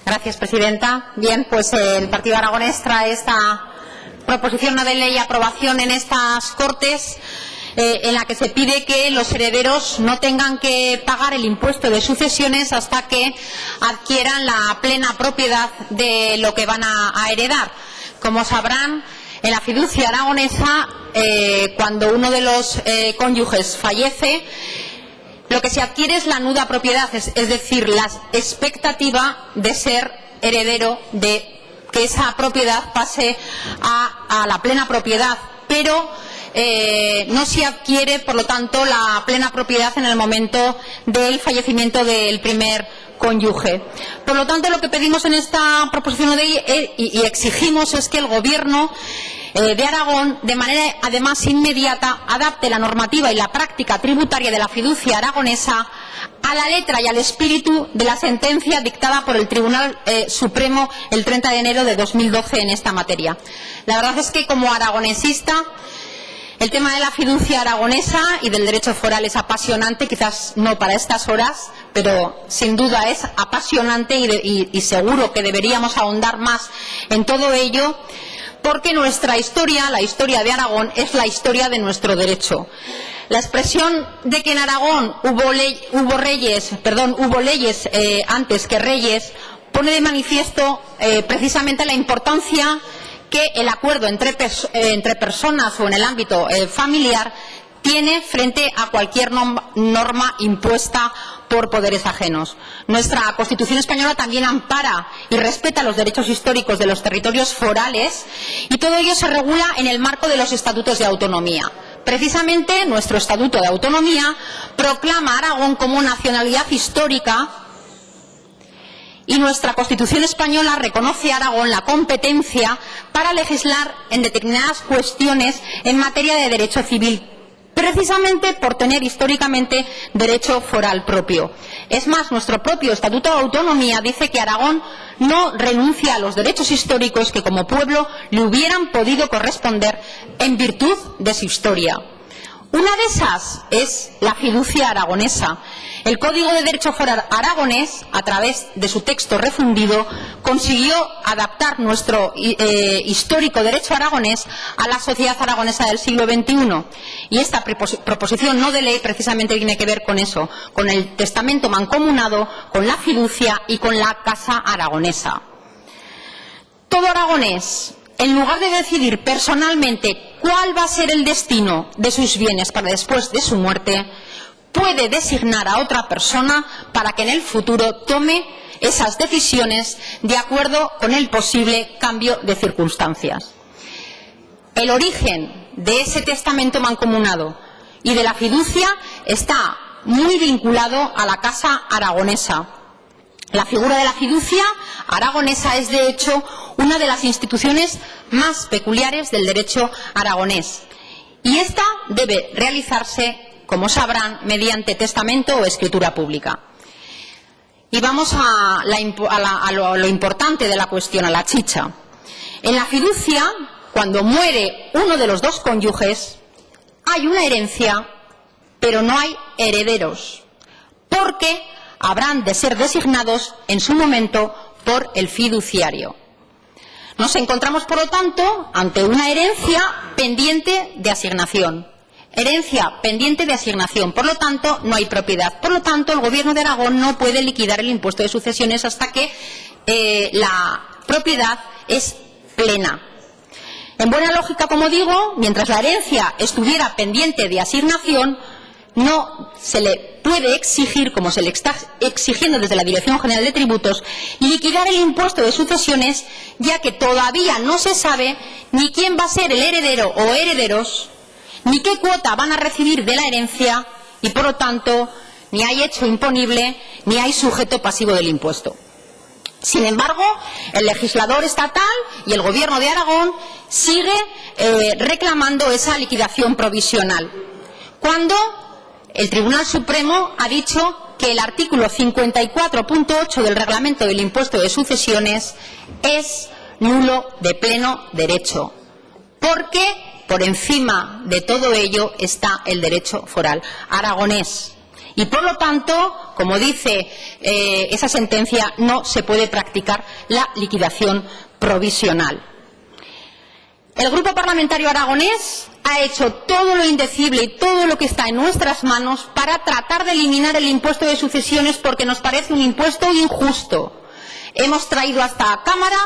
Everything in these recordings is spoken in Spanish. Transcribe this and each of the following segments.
Gracias, presidenta. Bien, pues el Partido Aragonés trae esta proposición no de ley a aprobación en estas Cortes, en la que se pide que los herederos no tengan que pagar el impuesto de sucesiones hasta que adquieran la plena propiedad de lo que van a heredar. Como sabrán, en la fiducia aragonesa, cuando uno de los cónyuges fallece, lo que se adquiere es la nuda propiedad, es decir, la expectativa de ser heredero, de que esa propiedad pase a la plena propiedad, pero no se adquiere, por lo tanto, la plena propiedad en el momento del fallecimiento del primer cónyuge. Por lo tanto, lo que pedimos en esta proposición de ley y exigimos es que el Gobierno de Aragón, de manera además inmediata, adapte la normativa y la práctica tributaria de la fiducia aragonesa a la letra y al espíritu de la sentencia dictada por el Tribunal Supremo el 30 de enero de 2012 en esta materia. La verdad es que, como aragonesista, el tema de la fiducia aragonesa y del derecho foral es apasionante, quizás no para estas horas, pero sin duda es apasionante y seguro que deberíamos ahondar más en todo ello, porque nuestra historia, la historia de Aragón, es la historia de nuestro derecho. La expresión de que en Aragón hubo leyes antes que reyes pone de manifiesto precisamente la importancia que el acuerdo entre personas o en el ámbito familiar tiene frente a cualquier norma impuesta por poderes ajenos. Nuestra Constitución española también ampara y respeta los derechos históricos de los territorios forales, y todo ello se regula en el marco de los estatutos de autonomía. Precisamente nuestro Estatuto de Autonomía proclama a Aragón como nacionalidad histórica, y nuestra Constitución española reconoce a Aragón la competencia para legislar en determinadas cuestiones en materia de derecho civil, precisamente por tener históricamente derecho foral propio. Es más, nuestro propio Estatuto de Autonomía dice que Aragón no renuncia a los derechos históricos que como pueblo le hubieran podido corresponder en virtud de su historia. Una de esas es la fiducia aragonesa. El Código de Derecho Foral aragonés, a través de su texto refundido, consiguió adaptar nuestro histórico derecho aragonés a la sociedad aragonesa del siglo XXI. Y esta proposición no de ley precisamente tiene que ver con eso, con el testamento mancomunado, con la fiducia y con la casa aragonesa. Todo aragonés, en lugar de decidir personalmente cuál va a ser el destino de sus bienes para después de su muerte, puede designar a otra persona para que en el futuro tome esas decisiones de acuerdo con el posible cambio de circunstancias. El origen de ese testamento mancomunado y de la fiducia está muy vinculado a la casa aragonesa. La figura de la fiducia aragonesa es, de hecho, una de las instituciones más peculiares del derecho aragonés, y esta debe realizarse, como sabrán, mediante testamento o escritura pública. Y vamos a lo importante de la cuestión, a la chicha. En la fiducia, cuando muere uno de los dos cónyuges, hay una herencia, pero no hay herederos, porque habrán de ser designados en su momento por el fiduciario. Nos encontramos, por lo tanto, ante una herencia pendiente de asignación. Herencia pendiente de asignación, por lo tanto, no hay propiedad. Por lo tanto, el Gobierno de Aragón no puede liquidar el impuesto de sucesiones hasta que la propiedad es plena. En buena lógica, como digo, mientras la herencia estuviera pendiente de asignación, no se le puede exigir, como se le está exigiendo desde la Dirección General de Tributos, liquidar el impuesto de sucesiones, ya que todavía no se sabe ni quién va a ser el heredero o herederos, ni qué cuota van a recibir de la herencia, y por lo tanto ni hay hecho imponible ni hay sujeto pasivo del impuesto. Sin embargo, el legislador estatal y el Gobierno de Aragón sigue reclamando esa liquidación provisional, cuando el Tribunal Supremo ha dicho que el artículo 54.8 del Reglamento del Impuesto de Sucesiones es nulo de pleno derecho, porque por encima de todo ello está el derecho foral aragonés. Y, por lo tanto, como dice esa sentencia, no se puede practicar la liquidación provisional. El Grupo Parlamentario Aragonés ha hecho todo lo indecible y todo lo que está en nuestras manos para tratar de eliminar el impuesto de sucesiones porque nos parece un impuesto injusto. Hemos traído a esta Cámara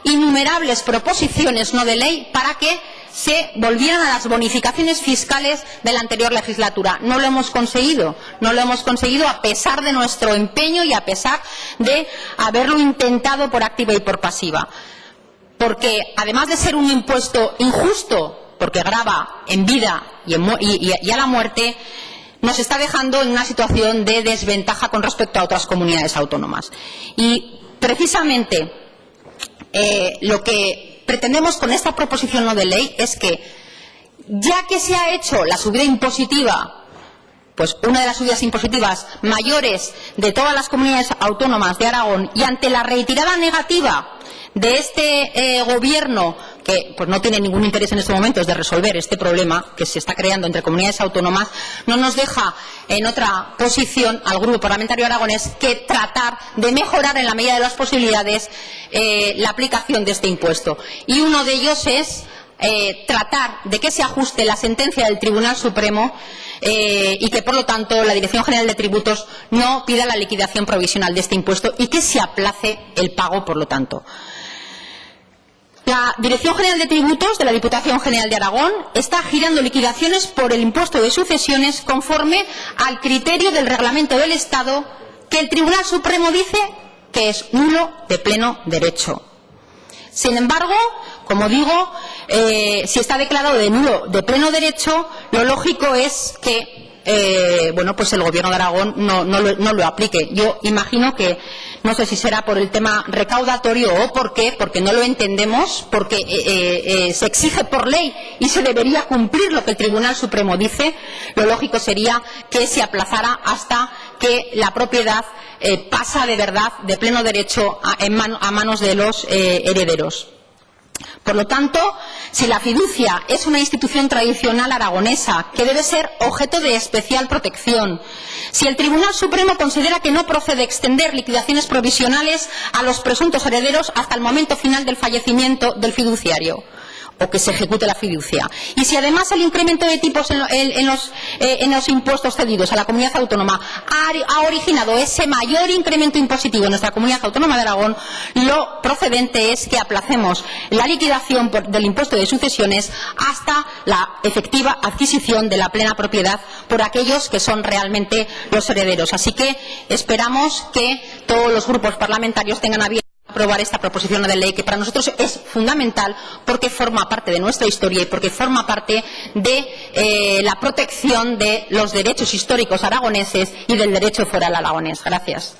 innumerables proposiciones no de ley para que se volvieran a las bonificaciones fiscales de la anterior legislatura. No lo hemos conseguido, a pesar de nuestro empeño y a pesar de haberlo intentado por activa y por pasiva. Porque, además de ser un impuesto injusto, porque grava en vida y a la muerte, nos está dejando en una situación de desventaja con respecto a otras comunidades autónomas. Y, precisamente, lo que pretendemos con esta proposición no de ley es que, ya que se ha hecho la subida impositiva, pues una de las subidas impositivas mayores de todas las comunidades autónomas de Aragón, y ante la retirada negativa de este Gobierno, que pues no tiene ningún interés en estos momentos de resolver este problema que se está creando entre comunidades autónomas, no nos deja en otra posición al Grupo Parlamentario Aragonés que tratar de mejorar en la medida de las posibilidades la aplicación de este impuesto. Y uno de ellos es tratar de que se ajuste la sentencia del Tribunal Supremo y que, por lo tanto, la Dirección General de Tributos no pida la liquidación provisional de este impuesto y que se aplace el pago, por lo tanto. La Dirección General de Tributos de la Diputación General de Aragón está girando liquidaciones por el impuesto de sucesiones conforme al criterio del Reglamento del Estado, que el Tribunal Supremo dice que es nulo de pleno derecho. Sin embargo, como digo, si está declarado de nulo de pleno derecho, lo lógico es que pues el Gobierno de Aragón no lo aplique. Yo imagino que, no sé si será por el tema recaudatorio o por qué, porque no lo entendemos, porque se exige por ley y se debería cumplir lo que el Tribunal Supremo dice. Lo lógico sería que se aplazara hasta que la propiedad pasa de verdad, de pleno derecho, a manos de los herederos. Por lo tanto, si la fiducia es una institución tradicional aragonesa que debe ser objeto de especial protección, si el Tribunal Supremo considera que no procede extender liquidaciones provisionales a los presuntos herederos hasta el momento final del fallecimiento del fiduciario, o que se ejecute la fiducia, y si además el incremento de tipos en los impuestos cedidos a la comunidad autónoma ha originado ese mayor incremento impositivo en nuestra comunidad autónoma de Aragón, lo procedente es que aplacemos la liquidación del impuesto de sucesiones hasta la efectiva adquisición de la plena propiedad por aquellos que son realmente los herederos. Así que esperamos que todos los grupos parlamentarios tengan a bien aprobar esta proposición de ley, que para nosotros es fundamental porque forma parte de nuestra historia y porque forma parte de la protección de los derechos históricos aragoneses y del derecho foral aragonés. Gracias.